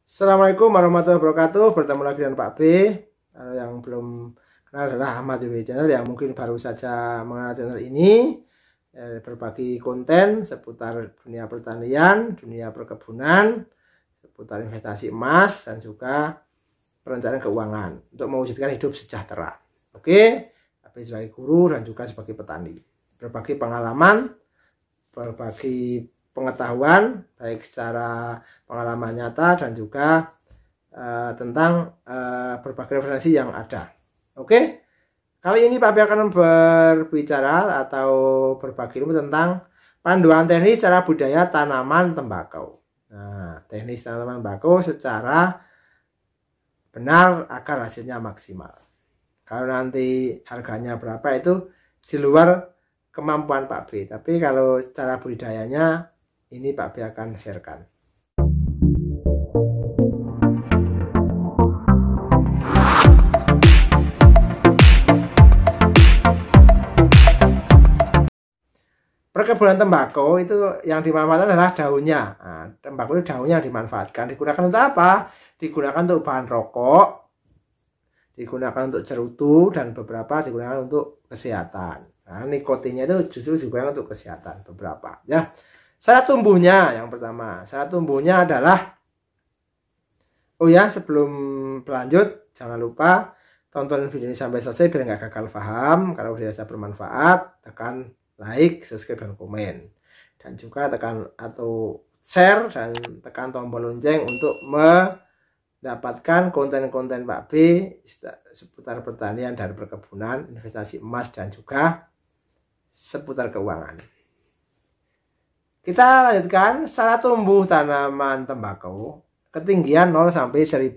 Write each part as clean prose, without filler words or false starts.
Assalamualaikum warahmatullahi wabarakatuh. Bertemu lagi dengan Pak B. Yang belum kenal adalah Ahmad YB Channel, yang mungkin baru saja mengenal channel ini. Berbagi konten seputar dunia pertanian, dunia perkebunan, seputar investasi emas, dan juga perencanaan keuangan untuk mewujudkan hidup sejahtera. Oke, Pak B sebagai guru dan juga sebagai petani. Berbagi pengalaman, berbagi pengetahuan baik secara pengalaman nyata dan juga tentang berbagai referensi yang ada. Oke, kali ini Pak B akan berbicara atau berbagi ilmu tentang panduan teknis cara budidaya tanaman tembakau. Nah, teknis tanaman tembakau secara benar agar hasilnya maksimal. Kalau nanti harganya berapa itu di luar kemampuan Pak B, tapi kalau cara budidayanya ini Pak B akan sharekan. Perkebunan tembakau itu yang dimanfaatkan adalah daunnya. Nah, tembakau itu daunnya dimanfaatkan. Digunakan untuk apa? Digunakan untuk bahan rokok, digunakan untuk cerutu, dan beberapa digunakan untuk kesehatan. Nah, nikotinnya itu justru juga untuk kesehatan beberapa. Ya, syarat tumbuhnya yang pertama, syarat tumbuhnya adalah, oh ya, sebelum berlanjut jangan lupa tonton video ini sampai selesai biar nggak gagal paham. Kalau dirasa bermanfaat, tekan like, subscribe, dan komen, dan juga tekan atau share dan tekan tombol lonceng untuk mendapatkan konten-konten Pak B seputar pertanian dan perkebunan, investasi emas, dan juga seputar keuangan. Kita lanjutkan cara tumbuh tanaman tembakau. Ketinggian 0 sampai 1000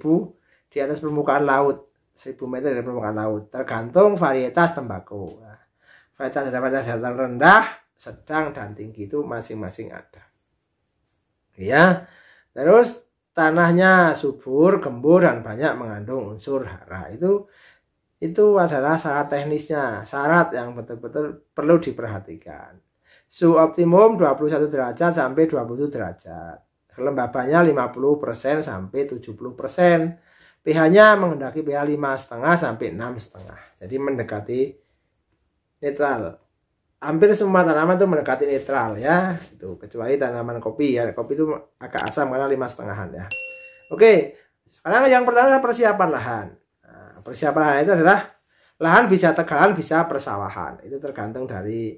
di atas permukaan laut, 1000 meter dari permukaan laut, tergantung varietas tembakau. Varietas ada varietas dataran rendah, sedang, dan tinggi, itu masing-masing ada. Ya, terus tanahnya subur, gembur, dan banyak mengandung unsur hara. Itu adalah syarat teknisnya, syarat yang betul-betul perlu diperhatikan. Suhu optimum 21 derajat sampai 27 derajat. Kelembabannya 50% sampai 70%. pH-nya menghendaki pH 5,5 sampai 6,5. Jadi mendekati netral. Hampir semua tanaman itu mendekati netral ya. Itu kecuali tanaman kopi ya. Kopi itu agak asam karena 5,5-an ya. Oke, sekarang yang pertama adalah persiapan lahan. Nah, persiapan lahan itu adalah lahan bisa tegalan, bisa persawahan. Itu tergantung dari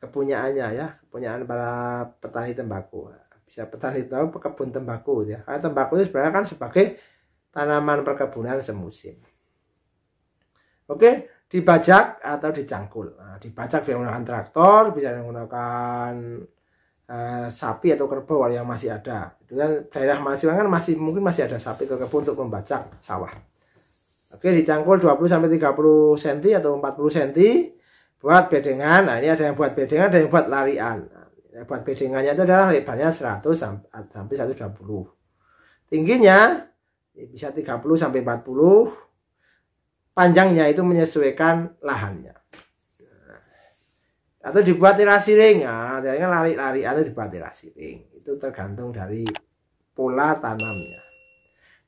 kepunyaannya ya, kepunyaan para petani tembakau. Bisa petani tahu kebun tembakau ya. Karena tembakau itu sebenarnya kan sebagai tanaman perkebunan semusim. Oke, dibajak atau dicangkul. Nah, dibajak bisa menggunakan traktor, bisa menggunakan sapi atau kerbau yang masih ada. Itu kan daerah masing kan mungkin masih ada sapi atau kerbau untuk membajak sawah. Oke, dicangkul 20 sampai 30 cm atau 40 cm buat bedengan. Nah, ini ada yang buat bedengan, ada yang buat larian. Nah, buat bedengannya itu adalah lebarnya 100 sampai 120. Tingginya bisa 30 sampai 40. Panjangnya itu menyesuaikan lahannya. Atau dibuat tirasi ring. Nah, lari-lari atau dibuat tirasi ring. Itu tergantung dari pola tanamnya.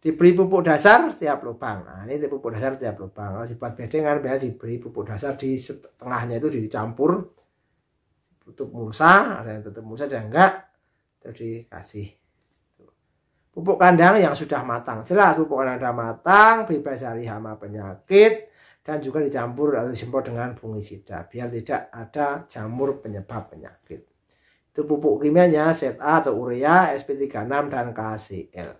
Diberi pupuk dasar setiap lubang. Nah, ini pupuk dasar setiap lubang. Kalau dibuat bedengan biasanya diberi pupuk dasar di tengahnya itu dicampur tutup mulsa, ada yang tutup mulsa, ada yang enggak, terus dikasih pupuk kandang yang sudah matang. Jelas pupuk kandang sudah matang, bebas dari hama penyakit, dan juga dicampur atau disemprot dengan fungisida biar tidak ada jamur penyebab penyakit. Itu pupuk kimianya ZA atau urea, SP36, dan KCl.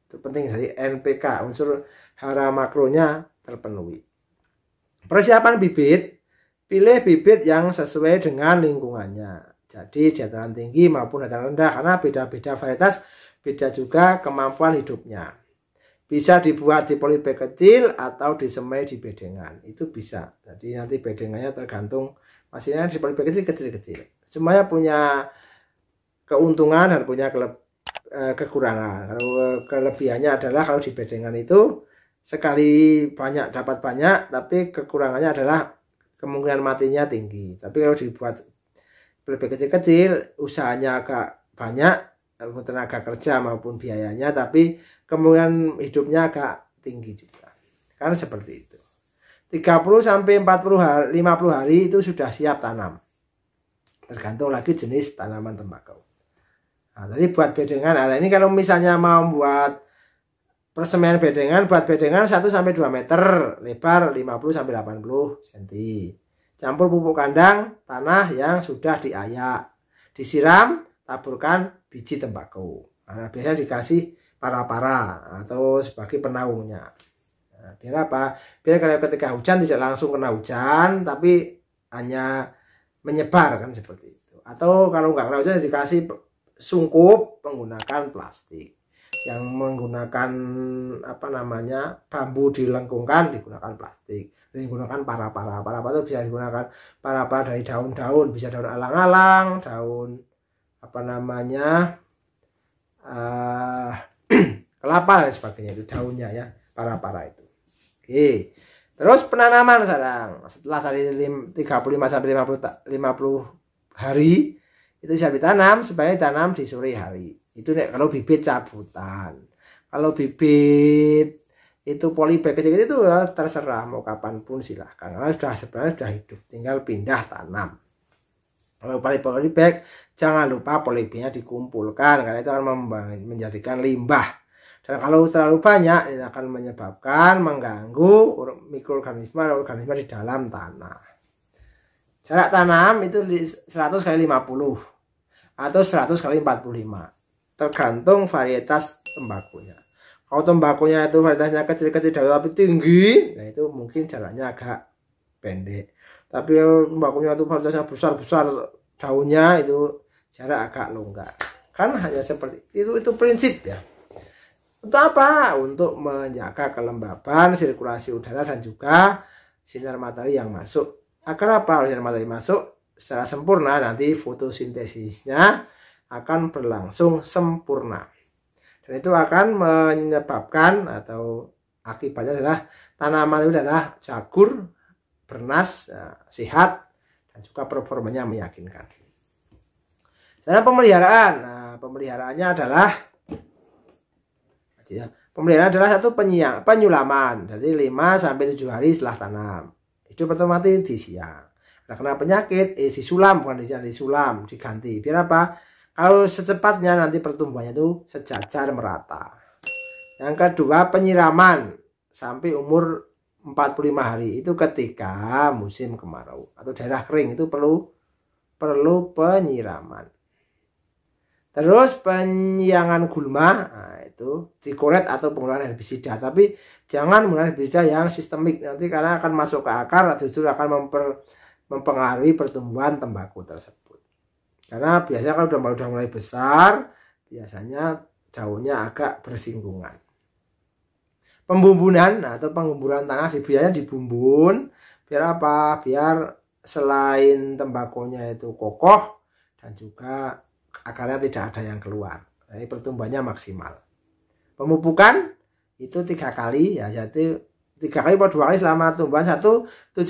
Itu penting dari NPK, unsur hara makronya terpenuhi. Persiapan bibit, pilih bibit yang sesuai dengan lingkungannya. Jadi dataran tinggi maupun dataran rendah, karena beda-beda varietas, beda juga kemampuan hidupnya. Bisa dibuat di polybag kecil atau disemai di bedengan, itu bisa. Jadi nanti bedengannya tergantung, masihnya di polybag kecil-kecil. Semuanya punya keuntungan dan punya kekurangan. Kalau kelebihannya adalah kalau di bedengan itu sekali banyak dapat banyak, tapi kekurangannya adalah kemungkinan matinya tinggi. Tapi kalau dibuat lebih kecil-kecil, usahanya agak banyak, tenaga kerja maupun biayanya, tapi kemungkinan hidupnya agak tinggi juga. Kan seperti itu. 30 sampai 40 hari, 50 hari itu sudah siap tanam. Tergantung lagi jenis tanaman tembakau. Nah, tadi buat bedengan. Nah, ini kalau misalnya mau buat persemaian bedengan, buat bedengan 1 sampai 2 meter, lebar 50 sampai 80 cm. Campur pupuk kandang tanah yang sudah diayak. Disiram, taburkan biji tembakau. Nah, biasanya dikasih para-para atau sebagai penaungnya. Nah, biar apa? Biar kalau ketika hujan tidak langsung kena hujan, tapi hanya menyebar kan seperti itu. Atau kalau nggak kena hujan dikasih sungkup menggunakan plastik. Yang menggunakan bambu dilengkungkan digunakan plastik. Digunakan para-para itu bisa digunakan para-para dari daun-daun, bisa daun alang-alang, daun kelapa dan sebagainya, itu daunnya ya, para-para itu. Oke. Terus penanaman sekarang setelah tadi 35 sampai 50 hari itu bisa ditanam, sebaiknya ditanam di sore hari. Itu kalau bibit cabutan. Kalau bibit itu polybag kecil itu ya terserah mau kapanpun silahkan, karena sebenarnya sudah hidup, tinggal pindah tanam. Kalau polybag jangan lupa polybagnya dikumpulkan, karena itu akan menjadikan limbah, dan kalau terlalu banyak itu akan menyebabkan mengganggu mikroorganisme di dalam tanah. Jarak tanam itu 100 kali 50 atau 100 kali 45 tergantung varietas tembakunya. Kalau tembakunya itu varietasnya kecil-kecil daun tapi tinggi, nah itu mungkin jaraknya agak pendek. Tapi tembakunya itu varietasnya besar-besar daunnya, itu jarak agak longgar. Kan hanya seperti itu prinsip ya. Untuk apa? Untuk menjaga kelembaban, sirkulasi udara dan juga sinar matahari yang masuk. Agar apa? Sinar matahari masuk secara sempurna, nanti fotosintesisnya akan berlangsung sempurna. Dan itu akan menyebabkan atau akibatnya adalah tanaman itu adalah jagur, bernas, sehat, dan juga performanya meyakinkan. Cara pemeliharaan, pemeliharaannya adalah satu penyulaman, jadi 5 sampai 7 hari setelah tanam. Itu otomatis di siang. Nah, kena penyakit, disulam, bukan disulam, diganti. Biar apa? Kalau secepatnya nanti pertumbuhannya itu sejajar merata. Yang kedua, penyiraman sampai umur 45 hari itu ketika musim kemarau atau daerah kering itu perlu penyiraman. Terus penyiangan gulma, nah itu dikoret atau penggunaan herbisida, tapi jangan menggunakan herbisida yang sistemik, nanti karena akan masuk ke akar, justru akan mempengaruhi pertumbuhan tembakau tersebut. Karena biasanya kalau udah mulai besar, biasanya daunnya agak bersinggungan. Pembumbunan atau penggemburan tanah biasanya dibumbun, biar apa? Biar selain tembakonya itu kokoh dan juga akarnya tidak ada yang keluar. Jadi pertumbuhannya maksimal. Pemupukan itu 3 kali ya, jadi 3 kali atau 2 kali selama tumbuhan 7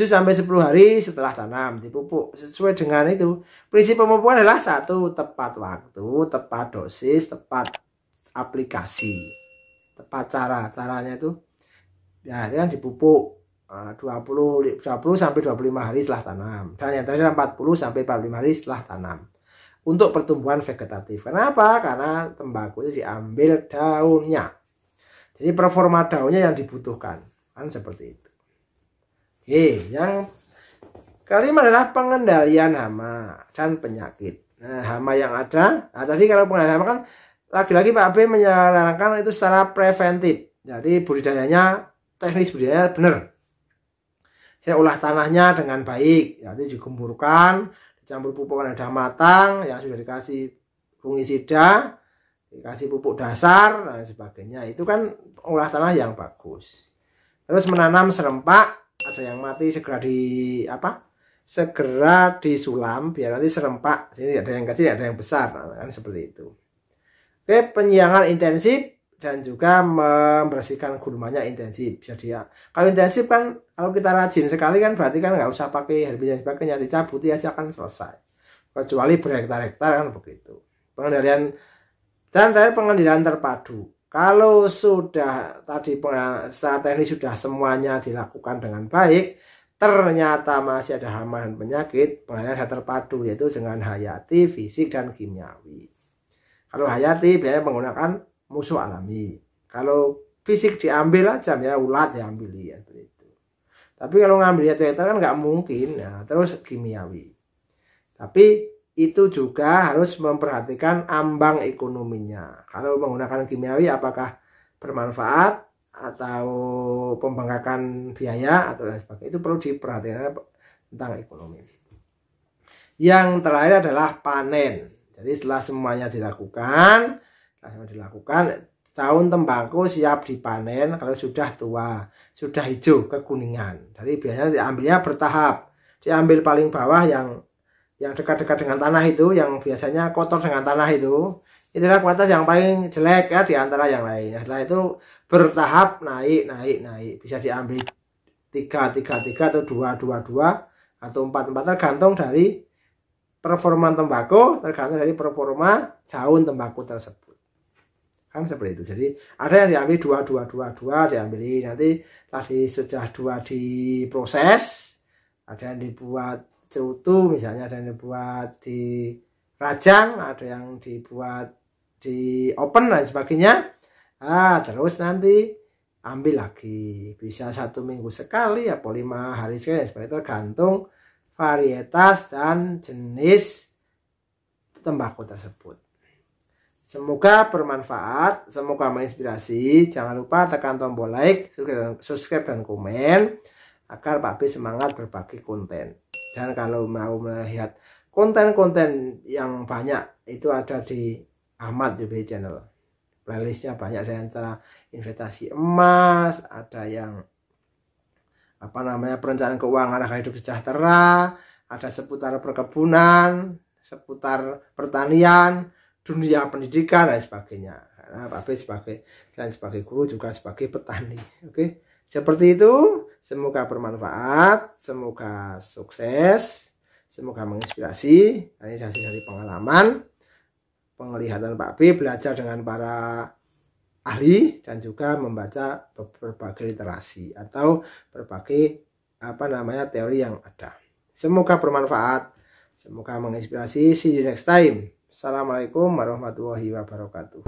sampai 10 hari setelah tanam dipupuk sesuai dengan itu. Prinsip pemupukan adalah 1, tepat waktu, tepat dosis, tepat aplikasi, tepat caranya itu ya kan dipupuk 20 sampai 25 hari setelah tanam, dan yang terakhir 40 sampai 45 hari setelah tanam untuk pertumbuhan vegetatif. Kenapa? Karena tembakau itu diambil daunnya, jadi performa daunnya yang dibutuhkan. Kan seperti itu. Oke, yang kelima adalah pengendalian hama dan penyakit. Nah, hama yang ada, tadi kalau pengendalian hama kan lagi-lagi Pak B menyarankan itu secara preventif. Jadi budidayanya, teknis budidayanya benar. Saya olah tanahnya dengan baik, jadi digemburkan, dicampur pupuk yang sudah matang, yang sudah dikasih fungisida, dikasih pupuk dasar dan sebagainya. Itu kan olah tanah yang bagus. Terus menanam serempak, ada yang mati segera disulam biar nanti serempak, jadi ada yang kecil ada yang besar, kan seperti itu. Oke, penyiangan intensif dan juga membersihkan gulmanya intensif. Jadi ya, kalau intensif kan kalau kita rajin sekali kan berarti kan nggak usah pakai herbisida dan sebagainya, dicabuti aja kan selesai. Kecuali berhektar-hektar kan begitu. Pengendalian Dan terakhir pengendalian terpadu. Kalau sudah tadi secara teknis sudah semuanya dilakukan dengan baik, ternyata masih ada hama dan penyakit, pengendalian terpadu yaitu dengan hayati, fisik, dan kimiawi. Kalau hayati biasanya menggunakan musuh alami. Kalau fisik diambil aja ya ulat diambil ya begitu. Tapi kalau ngambil itu kan nggak mungkin. Nah, terus kimiawi. Tapi itu juga harus memperhatikan ambang ekonominya. Kalau menggunakan kimiawi apakah bermanfaat atau pembengkakan biaya atau lain sebagainya, itu perlu diperhatikan tentang ekonomi. Yang terakhir adalah panen. Jadi setelah semuanya dilakukan, daun tembakau siap dipanen kalau sudah tua, sudah hijau kekuningan. Jadi biasanya diambilnya bertahap. Diambil paling bawah yang dekat-dekat dengan tanah itu, yang biasanya kotor dengan tanah itu, itulah kualitas yang paling jelek ya di antara yang lain. Setelah itu bertahap naik. Bisa diambil 3 atau 2 atau 4 tergantung dari performa tembakau, tergantung dari performa daun tembakau tersebut. Kan seperti itu. Jadi ada yang diambil 2 diambil nanti tadi sudah 2 diproses, ada yang dibuat cerutu misalnya, ada yang dibuat di rajang, ada yang dibuat di open dan sebagainya. Terus nanti ambil lagi, bisa 1 minggu sekali atau 5 hari sekali, seperti itu tergantung varietas dan jenis tembakau tersebut. Semoga bermanfaat, semoga menginspirasi. Jangan lupa tekan tombol like, subscribe dan komen agar Pak B semangat berbagi konten. Dan kalau mau melihat konten-konten yang banyak itu ada di Ahmad YB Channel. Playlistnya banyak, ada yang cara investasi emas, ada yang perencanaan keuangan agar hidup sejahtera, ada seputar perkebunan, seputar pertanian, dunia pendidikan dan sebagainya. Karena Pak B selain sebagai guru juga sebagai petani. Oke. Seperti itu, semoga bermanfaat, semoga sukses, semoga menginspirasi. Ini hasil dari pengalaman, penglihatan Pak B, belajar dengan para ahli dan juga membaca berbagai literasi atau berbagai teori yang ada. Semoga bermanfaat, semoga menginspirasi. See you next time. Assalamualaikum warahmatullahi wabarakatuh.